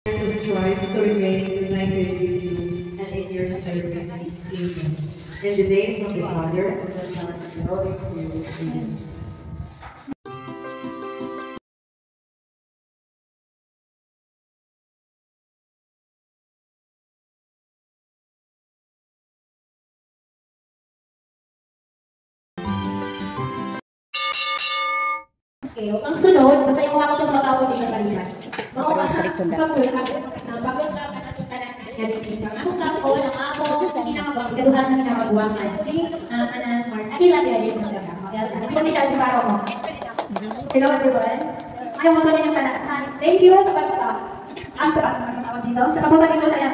to strive to remain united with you and in your service. Amen. In the name of the Father, and the Son, and the Holy Spirit. Amen. Okay, ang sunod, masaya ko ako ito sa tao dito sa lisan. Bago ka na, akong tao ng ako, ginagawa sa ginagawa si Anan Mars. Akin lang din sa Instagram. At kung siya sa paro ko. Hello everyone. Ayaw mo tuloy ng tanatan. Thank you sa pagkata. Ang tawag dito. Sa pagkata dito saya.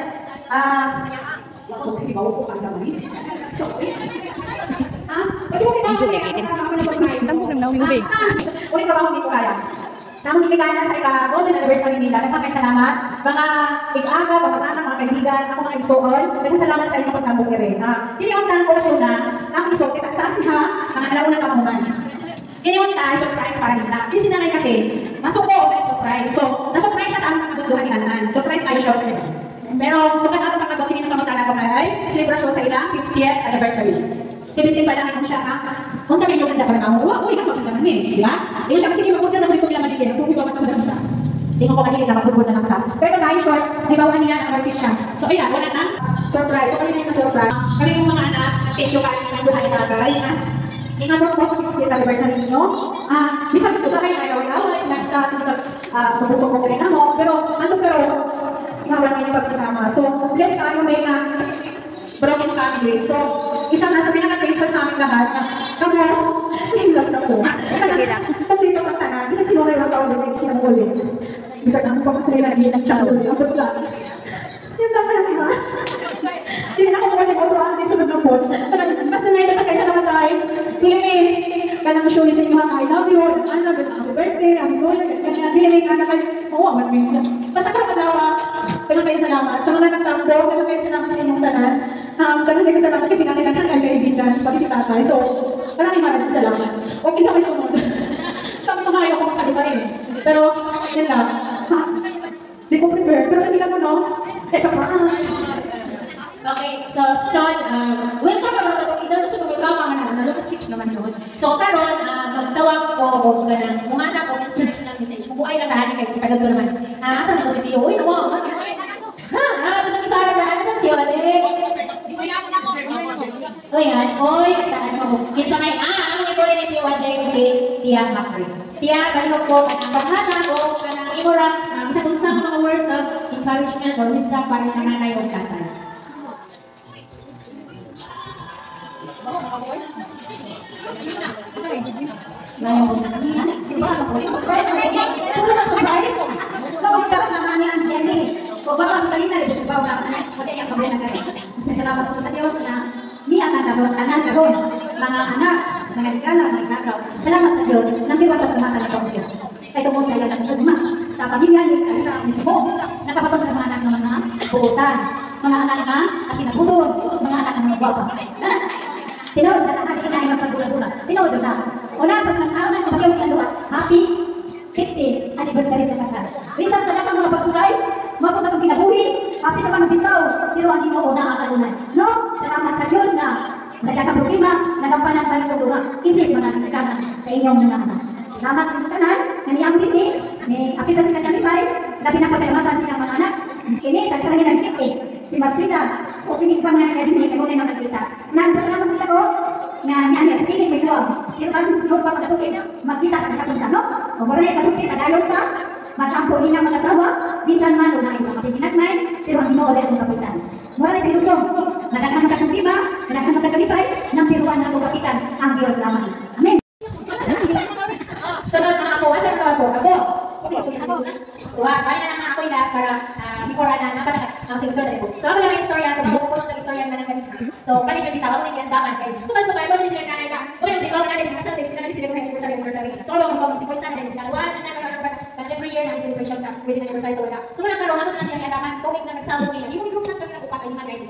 Ako, hindi ba upo ka sa mali? Sorry. Pwede mo kailangan Tangkong ng naong lubig. Ulit ka ba kung hindi ko kaya? Namang ibigay sa ika-golden anniversary nila. Nagpapasalamat. Mga ig-aga, mga anak, mga kaibigan, ako mga igsoon. Nagpasalamat sa inyo pagkabong rin. Kiniuntan ko siya na, ang isok, kita-stas niya, ang alaunang kamunan. Kiniuntan, surprise para nila. Yung sinanay kasi, masuko o may surprise. So, na-surprise siya sa aming nakabunduhan ni Antan. Surprise tayo siya sa nila. Pero, so kung ako pagkabagsinin ng kamutan ko ay celebration sa ilang 50th anniversary. 17 pa lang ako siya, kung sabi nyo ganda pa na ako, uy, maganda naman eh, di ba? Yung siya, sige, magpunta na ulit kung ilang madili, kung iba matanda na. Hindi ko madili na magpunta na lang ka. So, ito guys, short, nagawa niya ang artist siya. So, ayan, wala na, surprise. So, kami na yung surprise. Kami yung mga anak, thank you kayo ng buhay na bagay, ha? Ingat po sa 50th anniversary ninyo. Bisa ko sa kayo, ayaw, nagsa, pupusok ko rin ako, pero, maraming yung pagsasama. So, bless kayo, may broken family. So, isa na sabi na natin sa aming lahat na kamo, hinlag na po. Kung dito ka sana, bisag sinulay lang taon din siya ng ulit. Bisag ang pagkasali na din ang siya ulit. Ang pagka. Yun lang pala diba? Hindi na ako mga nag-auroan din sa nagkapot. Basta ngayon na kayo sa naman tayo. Hindi kanang show ni sa inyo I love you, happy birthday, happy birthday, kanya hindi ka na kayo, oo, basta ka padawa, ganun kayo salamat. Sa mga nagtambo, ganun kayo salamat sa inyong tanan. Ganun kayo salamat kasi natin ang kaibigan, pati si tatay. So, maraming salamat. Okay sa may sunod. Sabi ko nga ayaw ko magsalita eh. Pero, yun lang. Hindi ko prepare, pero hindi lang mo, no? It's a prank. Okay, so Sean, welcome naman ito. Isa sa pagkakama na nalabas speech naman doon. So karon, magtawag ko o ganang kung anak o inspirational message. Kung buhay lang lahat kayo, ipagod ko naman. Asan na ko si Tio? Uy, nawa, mas yun. Ito sa kisara na, asan Tio? Uy, yan. Uy, saan mo? Kinsa may, ang ito rin ni Tio Adek si Tia Macri. Tia, balik ko, kanang baghana ko, kanang imurang, isa kung sa mga words of encouragement or wisdom para sa nanay o tatay. Salamat po sa Diyos na niya na anak karon mga anak mga ligala mga kakaw. Salamat sa Diyos nang diwata sa mga anak Diyos. Kaya mo kaya lang sa mga sa pamilya ni kanila mo nakapatong sa mga anak ng mga buutan, mga anak na kinabulon, mga anak ng mga guwapa. Tinawag na naman kinain ng pagdula-dula. Tinawag na. Una, pag nang-araw na kapag sa luwa, happy 50 anniversary sa kasal. Minsan sa dapat mga pagkulay, mapunta kong kinabuhi, happy naman ng bitaw, pero ang ginoo na akalunan. No? Salamat sa Diyos na nagkakaproblema, nagampanan pa rin sa luwa. Isip mga nagkakanan sa inyong mga anak. Salamat sa kanan, naniyang bisi, may apitan sa kanilay, na pinapasalamatan silang mga anak. Kini, tagsalangin ng 50. Si Marcina, o pinigpang nga na din kami na magkita. Nandun kita ko, nga niya, tingin may tuwag. Pero kan, noon pa pagkatukin, magkita ka nakapunta, no? O wala yung katukin, tagalog ka, matampo din ang mga tawa, minsan man, una ito kasi pinagmay, pero ang ino ulit ang kapitan. Wala yung pinutong, nagkakang magkakuntiba, nagkakang magkakalipay, nang piruan na itong kapitan, ang Diyos lamang. Amen. Sunod mga ako, asan ka ako? Ako. So, kaya na lang ako ilas para before na ang sinusunod sa ibo. So, ako lang yung istorya. So, bukukulong sa istorya naman ng ganito. So, kanina siya bitawag ng ilandaman kayo. Suman-sumay, bago sila kanay ka. Uy, di ba ako natin, sila kung anniversary. So, ako kung si Quinta na sila. Wala siya na every year na celebration sa wedding anniversary. So, wala. So, muna karoon, ako sila siya ilandaman. Tawag na nagsabot nila. Yung group na kami nag-upat ay mga guys.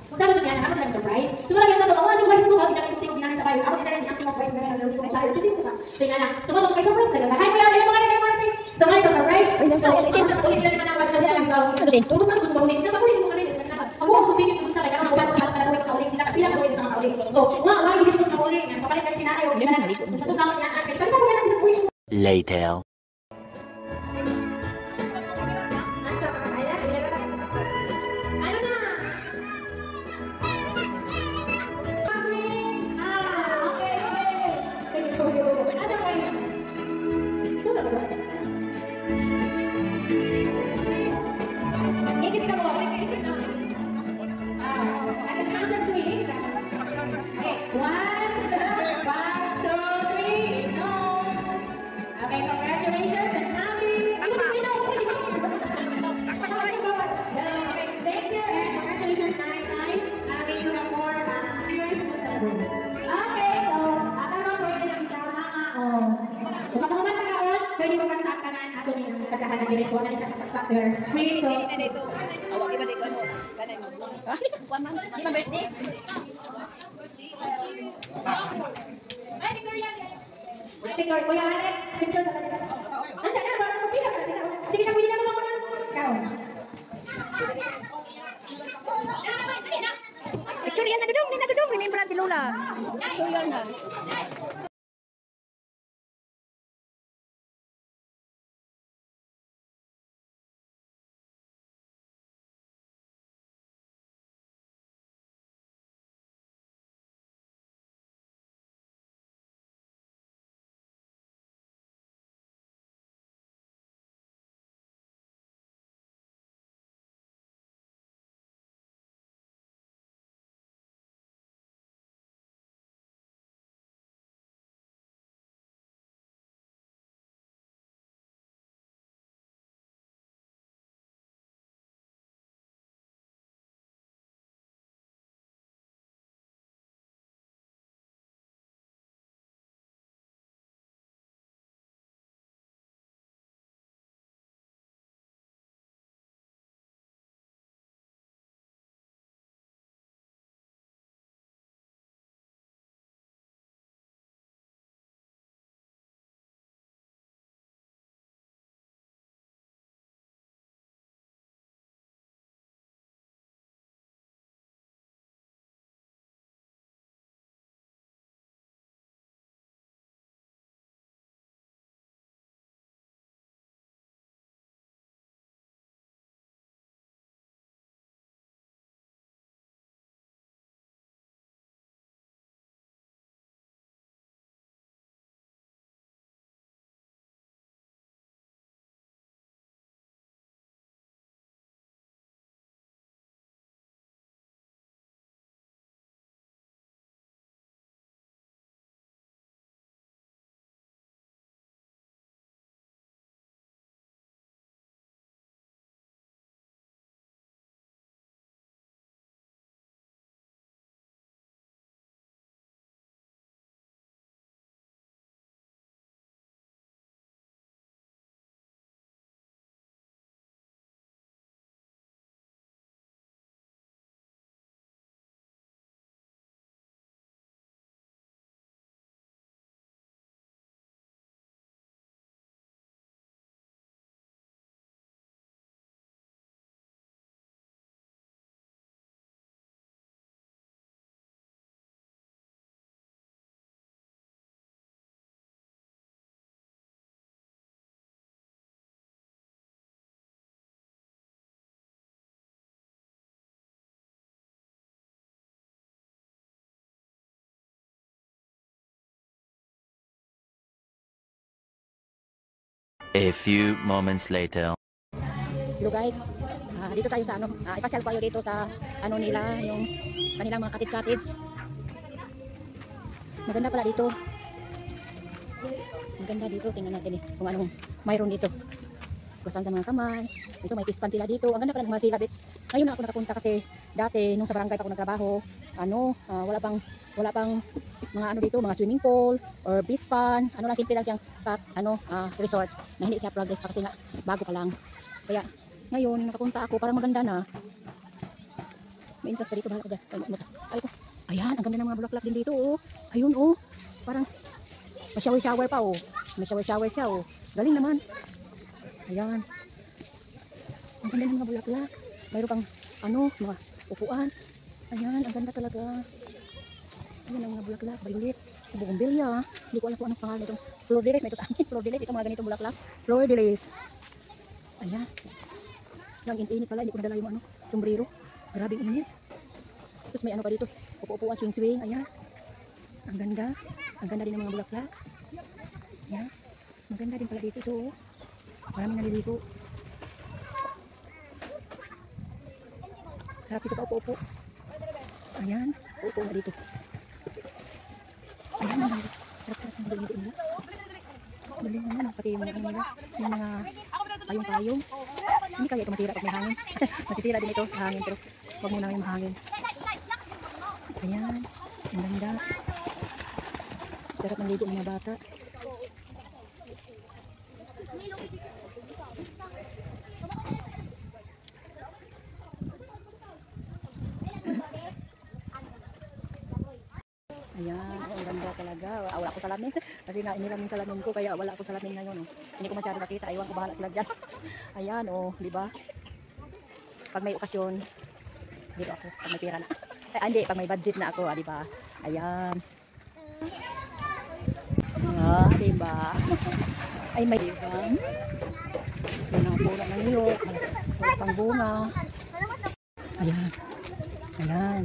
Kung sabi siya ako sila surprise. So, muna kayo na ito. Wala siya guys ito. Kita kayo tingog namin sa bayo. Ako sila rin acting of right. So, yun na. So, mga surprise. Hi, kuya. So, mga surprise. So, ulit nila naman ang kasi alam ko. sagutin? Tulus na kung kaulit. Napaulit mo kanina sa kanila. Ako ang tumingin ko kaya karang bulan para sa kaulit kaulit sila. Bilang kaulit sa mga kaulit. So, wala gusto na kaulit. Papalit ka si nanay o gimana. Sa to sama niya. Kaya pa yan sa kaulit. Later. Nasa kaya. Ano na? Okay. Ano ba yun? Ito na ba? Ikit ka mo. Ikit na. At count of 3. Okay. 1, 2, 3. No. Okay, congratulations and happy. Okay, thank you and congratulations, Nay. Having you have more years to celebrate. Okay, so akala ko yung nakikama ako. So pag kumasa ka on, pwede mo kang sakanan ato ni katahan ng diretso na sa saksak sir. Really close. Dito. Awak iba dito mo. Kanay mo. Di ba birthday? Ay, Victoria. Victoria, kuya Alex, picture sa kanila. Nandiyan na, bago magpila ka sila. Sige na, pwede na naman ako na. Ikaw. Victoria na dudong. Remember si Lola. Victoria na. A few moments later. Hello guys. Dito tayo sa ano, ipasyal ko kayo dito sa ano nila, yung kanilang mga cottage. Maganda pala dito. Maganda dito, tingnan natin kung anong mayroon dito. Kusan sa mga kamay. Ito may pispan sila dito. Ang ganda pala ng mga silabit. Ngayon na ako nakapunta kasi dati nung sa barangay pa ako nagtrabaho, wala pang mga ano dito, mga swimming pool or beach pan. Ano lang, simple lang siyang resort na hindi siya progress pa kasi nga bago pa lang. Kaya ngayon nakapunta ako, parang maganda na. May interest pa dito, bahala ko dyan. Ay ko, ayan, ang ganda ng mga bulaklak din dito, oh. Ayun, oh. Parang may shower pa, oh. May shower siya, oh. Galing naman. Ayan. Ang ganda ng mga bulaklak. Mayroon pang mga upuan. Ayan, ang ganda talaga. Ayan ang mga bulaklak, violet. Bougainvillea. Hindi ko alam kung anong pangalan itong flor de lis. May ito sa akin, flor de lis. Ito mga ganitong bulaklak. Flor de lis. Ayan. Lang init pala, hindi ko nadala yung sombrero. Grabing init. Tapos may pa dito. Upo-upuan, swing-swing. Ayan. Ang ganda. Ang ganda din ng mga bulaklak. Ayan. Maganda din pala dito ito. Maraming naliligo. Sarap dito pa upo-upo. Ayan. Upo nga dito. Ayan. Sarap-sarap ng naliligo nila. Galing naman. Pati yung nila. Yung mga payong-payong. Hindi kaya ito matira pag may hangin. Matitira din ito sa hangin. Pero huwag muna yung mahangin. Ayan. Ang ganda. Sarap ng ligo ng mga bata. Ayan, ang ganda talaga. Wala ko salamin. Kasi nga iniram yung salamin ko kaya wala akong salamin ngayon. Hindi ko masyado nakita. Iwan ko bahala sila dyan. Ayan, di ba? Pag may okasyon, dito ako. Pag may pera na. Hindi, pag may budget na ako, di ba? Ayan. Di ba? Ay, may ibang. May mga pula ng niyok. Wala pang bunga. Ayan. Ayan.